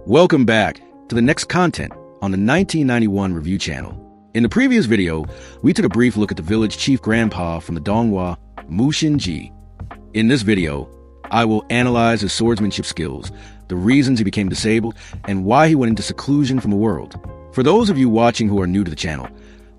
Welcome back to the next content on the 1991 Review channel. In the previous video, we took a brief look at the village chief grandpa from the Donghua, Mu Shinji. In this video, I will analyze his swordsmanship skills, the reasons he became disabled, and why he went into seclusion from the world. For those of you watching who are new to the channel,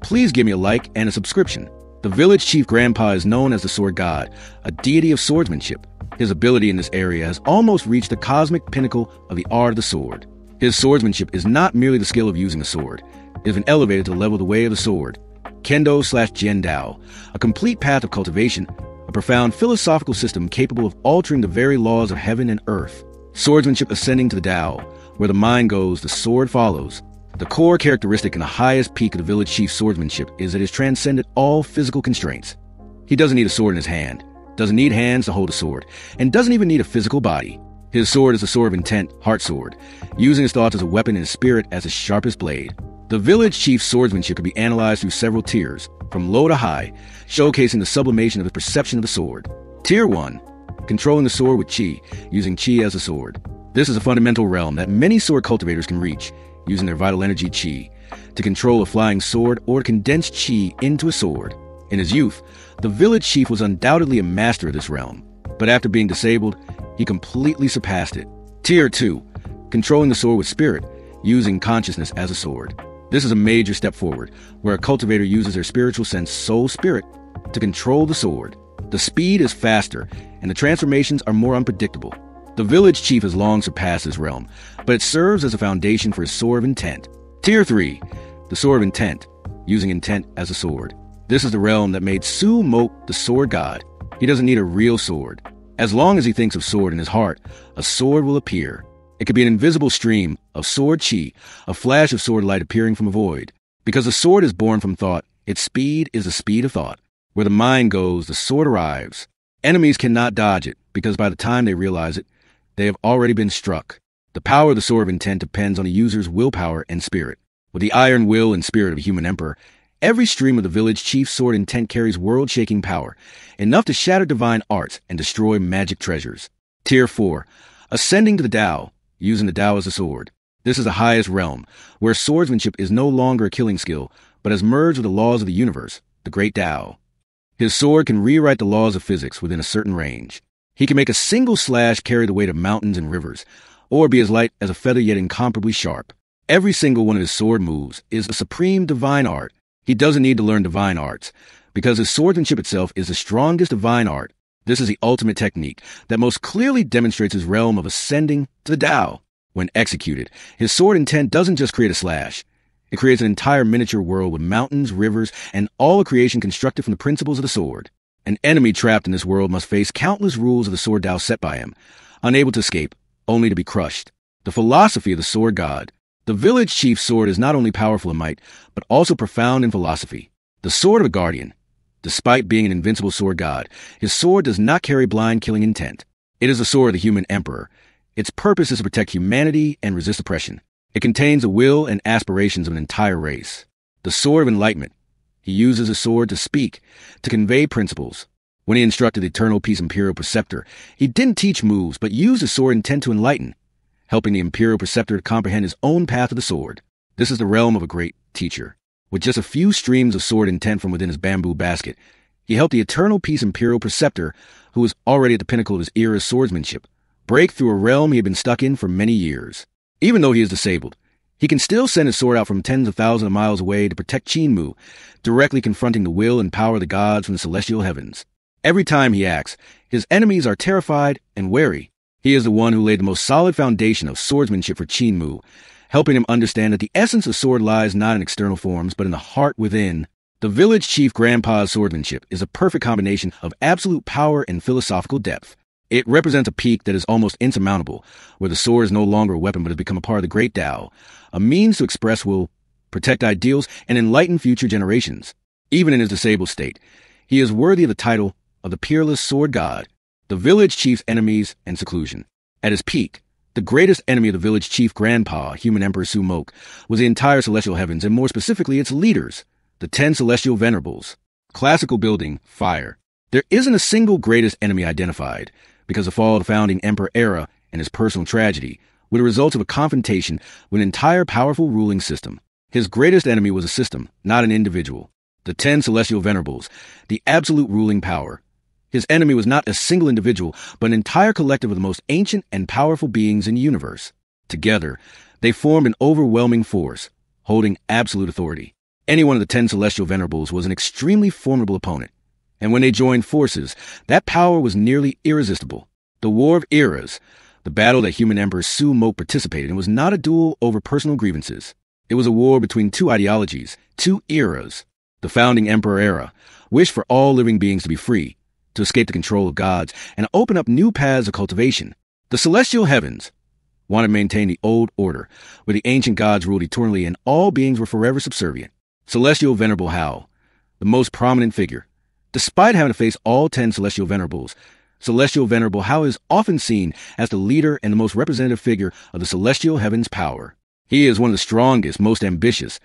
please give me a like and a subscription. The village chief grandpa is known as the sword god, a deity of swordsmanship. His ability in this area has almost reached the cosmic pinnacle of the art of the sword. His swordsmanship is not merely the skill of using a sword. It has been elevated to the level of the way of the sword. Kendo/Jian Dao, a complete path of cultivation, a profound philosophical system capable of altering the very laws of heaven and earth. Swordsmanship ascending to the Dao, where the mind goes, the sword follows. The core characteristic and the highest peak of the village chief's swordsmanship is that it has transcended all physical constraints. He doesn't need a sword in his hand, doesn't need hands to hold a sword, and doesn't even need a physical body. His sword is a sword of intent, heart sword, using his thoughts as a weapon and his spirit as his sharpest blade. The village chief's swordsmanship can be analyzed through several tiers, from low to high, showcasing the sublimation of his perception of the sword. Tier 1. Controlling the sword with chi, using chi as a sword. This is a fundamental realm that many sword cultivators can reach, using their vital energy chi, to control a flying sword or to condense chi into a sword. In his youth, the village chief was undoubtedly a master of this realm, but after being disabled, he completely surpassed it. Tier 2. Controlling the sword with spirit, using consciousness as a sword. This is a major step forward, where a cultivator uses their spiritual sense, soul spirit, to control the sword. The speed is faster, and the transformations are more unpredictable. The village chief has long surpassed this realm, but it serves as a foundation for his sword of intent. Tier 3. The sword of intent, using intent as a sword. This is the realm that made Tan Muc the sword god. He doesn't need a real sword. As long as he thinks of sword in his heart, a sword will appear. It could be an invisible stream of sword chi, a flash of sword light appearing from a void. Because the sword is born from thought, its speed is the speed of thought. Where the mind goes, the sword arrives. Enemies cannot dodge it, because by the time they realize it, they have already been struck. The power of the sword of intent depends on the user's willpower and spirit. With the iron will and spirit of a human emperor, every stream of the village chief's sword intent carries world-shaking power, enough to shatter divine arts and destroy magic treasures. Tier 4. Ascending to the Dao, using the Dao as a sword. This is the highest realm, where swordsmanship is no longer a killing skill, but has merged with the laws of the universe, the great Dao. His sword can rewrite the laws of physics within a certain range. He can make a single slash carry the weight of mountains and rivers, or be as light as a feather yet incomparably sharp. Every single one of his sword moves is a supreme divine art. He doesn't need to learn divine arts, because his swordsmanship itself is the strongest divine art. This is the ultimate technique that most clearly demonstrates his realm of ascending to the Dao. When executed, his sword intent doesn't just create a slash. It creates an entire miniature world with mountains, rivers, and all a creation constructed from the principles of the sword. An enemy trapped in this world must face countless rules of the sword Dao set by him, unable to escape, only to be crushed. The philosophy of the sword god. The village chief's sword is not only powerful in might, but also profound in philosophy. The sword of a guardian. Despite being an invincible sword god, his sword does not carry blind killing intent. It is the sword of the human emperor. Its purpose is to protect humanity and resist oppression. It contains the will and aspirations of an entire race. The sword of enlightenment. He uses his sword to speak, to convey principles. When he instructed the Eternal Peace Imperial Preceptor, he didn't teach moves, but used his sword intent to enlighten, helping the Imperial Preceptor to comprehend his own path of the sword. This is the realm of a great teacher. With just a few streams of sword intent from within his bamboo basket, he helped the Eternal Peace Imperial Preceptor, who was already at the pinnacle of his era's swordsmanship, break through a realm he had been stuck in for many years. Even though he is disabled, he can still send his sword out from tens of thousands of miles away to protect Tan Muc, directly confronting the will and power of the gods from the celestial heavens. Every time he acts, his enemies are terrified and wary. He is the one who laid the most solid foundation of swordsmanship for Tan Muc, helping him understand that the essence of sword lies not in external forms, but in the heart within. The village chief grandpa's swordsmanship is a perfect combination of absolute power and philosophical depth. It represents a peak that is almost insurmountable, where the sword is no longer a weapon but has become a part of the great Dao, a means to express will, protect ideals, and enlighten future generations. Even in his disabled state, he is worthy of the title of the peerless sword god. The village chief's enemies and seclusion. At his peak, the greatest enemy of the village chief grandpa, human emperor Tan Muc, was the entire celestial heavens, and more specifically its leaders, the 10 celestial venerables. Classical building, fire. There isn't a single greatest enemy identified, because the fall of the founding emperor era and his personal tragedy, were the results of a confrontation with an entire powerful ruling system. His greatest enemy was a system, not an individual. The 10 celestial venerables, the absolute ruling power. His enemy was not a single individual, but an entire collective of the most ancient and powerful beings in the universe. Together, they formed an overwhelming force, holding absolute authority. Any one of the 10 celestial venerables was an extremely formidable opponent, and when they joined forces, that power was nearly irresistible. The War of Eras, the battle that human Emperor Tan Muc participated in, was not a duel over personal grievances. It was a war between two ideologies, two eras. The founding Emperor era wished for all living beings to be free, to escape the control of gods, and open up new paths of cultivation. The celestial heavens wanted to maintain the old order, where the ancient gods ruled eternally and all beings were forever subservient. Celestial Venerable Hao, the most prominent figure. Despite having to face all 10 celestial venerables, Celestial Venerable Hao is often seen as the leader and the most representative figure of the celestial heavens' power. He is one of the strongest, most ambitious,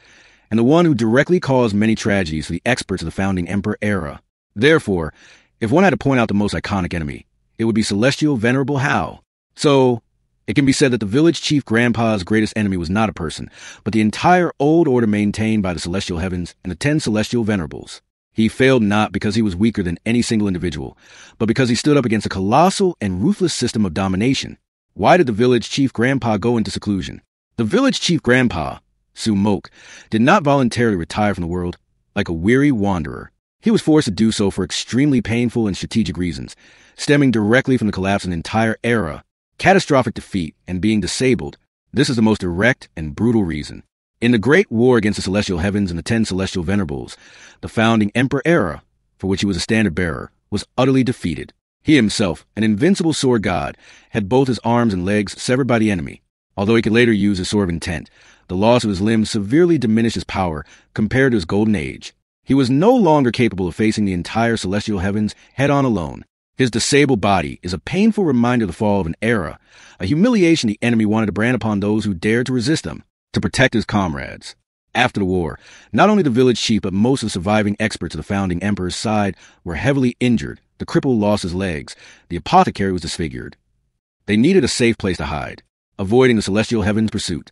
and the one who directly caused many tragedies for the experts of the founding Emperor era. Therefore, if one had to point out the most iconic enemy, it would be Celestial Venerable Hao. So, it can be said that the village chief grandpa's greatest enemy was not a person, but the entire old order maintained by the celestial heavens and the 10 celestial venerables. He failed not because he was weaker than any single individual, but because he stood up against a colossal and ruthless system of domination. Why did the village chief grandpa go into seclusion? The village chief grandpa, Tan Muc, did not voluntarily retire from the world like a weary wanderer. He was forced to do so for extremely painful and strategic reasons, stemming directly from the collapse of an entire era, catastrophic defeat, and being disabled. This is the most direct and brutal reason. In the great war against the celestial heavens and the 10 celestial venerables, the founding Emperor era, for which he was a standard bearer, was utterly defeated. He himself, an invincible sword god, had both his arms and legs severed by the enemy. Although he could later use his sword of intent, the loss of his limbs severely diminished his power compared to his golden age. He was no longer capable of facing the entire celestial heavens head-on alone. His disabled body is a painful reminder of the fall of an era, a humiliation the enemy wanted to brand upon those who dared to resist them, to protect his comrades. After the war, not only the village chief but most of the surviving experts of the founding emperor's side were heavily injured. The cripple lost his legs. The apothecary was disfigured. They needed a safe place to hide, avoiding the celestial heavens' pursuit.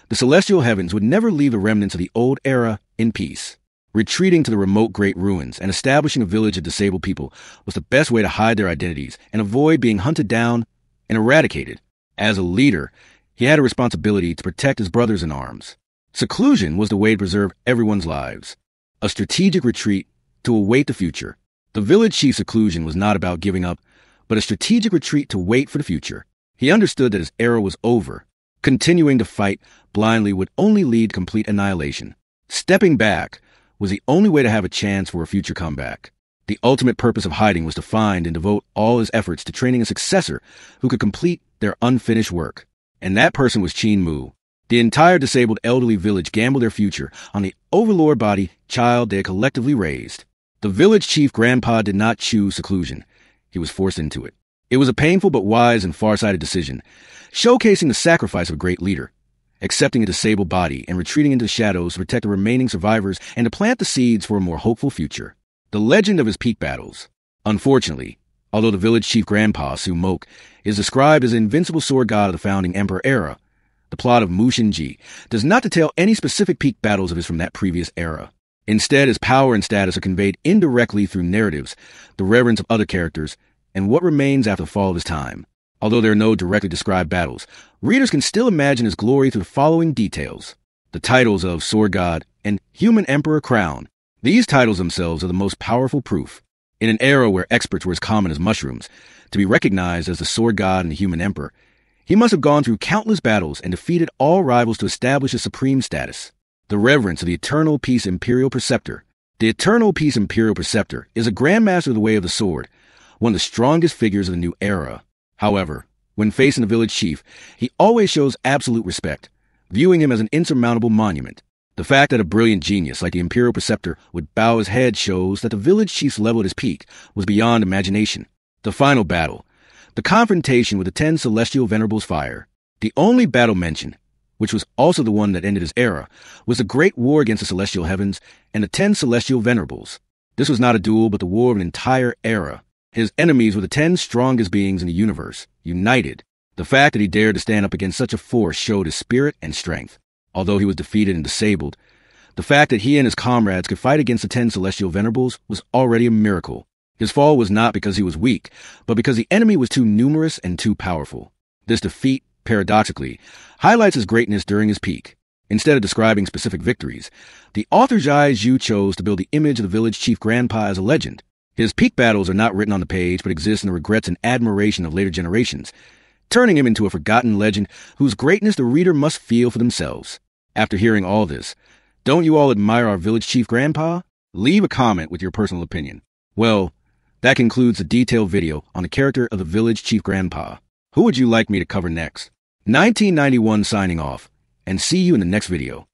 The celestial heavens would never leave the remnants of the old era in peace. Retreating to the remote great ruins and establishing a village of disabled people was the best way to hide their identities and avoid being hunted down and eradicated. As a leader, he had a responsibility to protect his brothers in arms. Seclusion was the way to preserve everyone's lives. A strategic retreat to await the future. The village chief's seclusion was not about giving up, but a strategic retreat to wait for the future. He understood that his era was over. Continuing to fight blindly would only lead to complete annihilation. Stepping back was the only way to have a chance for a future comeback. The ultimate purpose of hiding was to find and devote all his efforts to training a successor who could complete their unfinished work. And that person was Tan Muc. The entire disabled elderly village gambled their future on the overlord body child they had collectively raised. The village chief grandpa did not choose seclusion. He was forced into it. It was a painful but wise and far-sighted decision, showcasing the sacrifice of a great leader, accepting a disabled body and retreating into the shadows to protect the remaining survivors and to plant the seeds for a more hopeful future. The legend of his peak battles. Unfortunately, although the village chief grandpa, Tan Muc, is described as the invincible sword god of the founding emperor era, the plot of Muc does not detail any specific peak battles of his from that previous era. Instead, his power and status are conveyed indirectly through narratives, the reverence of other characters, and what remains after the fall of his time. Although there are no directly described battles, readers can still imagine his glory through the following details. The titles of Sword God and Human Emperor Crown. These titles themselves are the most powerful proof. In an era where experts were as common as mushrooms, to be recognized as the Sword God and the Human Emperor, he must have gone through countless battles and defeated all rivals to establish his supreme status. The reverence of the Eternal Peace Imperial Preceptor. The Eternal Peace Imperial Preceptor is a Grandmaster of the Way of the Sword, one of the strongest figures of the new era. However, when facing the village chief, he always shows absolute respect, viewing him as an insurmountable monument. The fact that a brilliant genius like the Imperial Preceptor would bow his head shows that the village chief's level at his peak was beyond imagination. The final battle. The confrontation with the 10 celestial venerables fire. The only battle mentioned, which was also the one that ended his era, was the great war against the celestial heavens and the 10 celestial venerables. This was not a duel, but the war of an entire era. His enemies were the 10 strongest beings in the universe, united. The fact that he dared to stand up against such a force showed his spirit and strength. Although he was defeated and disabled, the fact that he and his comrades could fight against the 10 celestial venerables was already a miracle. His fall was not because he was weak, but because the enemy was too numerous and too powerful. This defeat, paradoxically, highlights his greatness during his peak. Instead of describing specific victories, the author Zhai Zhu chose to build the image of the village chief grandpa as a legend. His peak battles are not written on the page, but exist in the regrets and admiration of later generations, turning him into a forgotten legend whose greatness the reader must feel for themselves. After hearing all this, don't you all admire our village chief grandpa? Leave a comment with your personal opinion. Well, that concludes the detailed video on the character of the village chief grandpa. Who would you like me to cover next? 1991 signing off, and see you in the next video.